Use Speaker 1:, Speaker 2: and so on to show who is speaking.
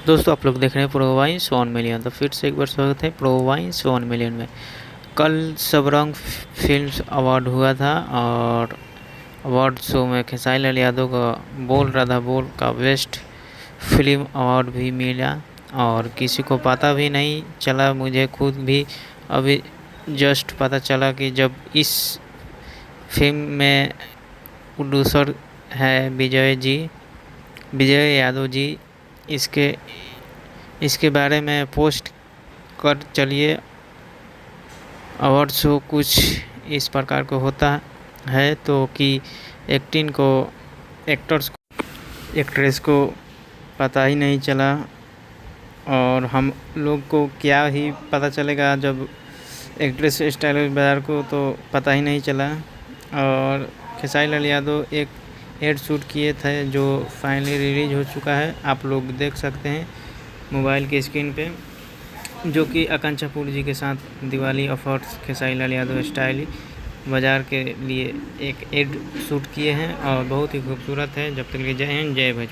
Speaker 1: दोस्तों आप लोग देख रहे हैं प्रो वाइन्स 1 मिलियन। तो फिर से एक बार स्वागत है प्रो वाइन्स 1 मिलियन में। कल सबरंग फिल्म्स अवार्ड हुआ था और अवार्ड शो में खेसारी लाल यादव का बोल राधा बोल का बेस्ट फिल्म अवार्ड भी मिला और किसी को पता भी नहीं चला। मुझे खुद भी अभी जस्ट पता चला कि जब इस फिल्म में प्रोड्यूसर है विजय यादव जी। इसके इसके बारे में पोस्ट कर चलिए। अवार्ड शो कुछ इस प्रकार का होता है तो कि एक्टिंग को एक्ट्रेस को पता ही नहीं चला और हम लोग को क्या ही पता चलेगा जब एक्ट्रेस स्टाइल बाजार को तो पता ही नहीं चला। और खेसारी लाल यादव एक एड शूट किए थे जो फाइनली रिलीज हो चुका है, आप लोग देख सकते हैं मोबाइल की स्क्रीन पे, जो कि आकांक्षा पूरी जी के साथ दिवाली ऑफर्स खेसारी लाल यादव स्टाइल बाजार के लिए एक एड शूट किए हैं और बहुत ही खूबसूरत है। जब तक के लिए जय हिंद जय भोजपुरी।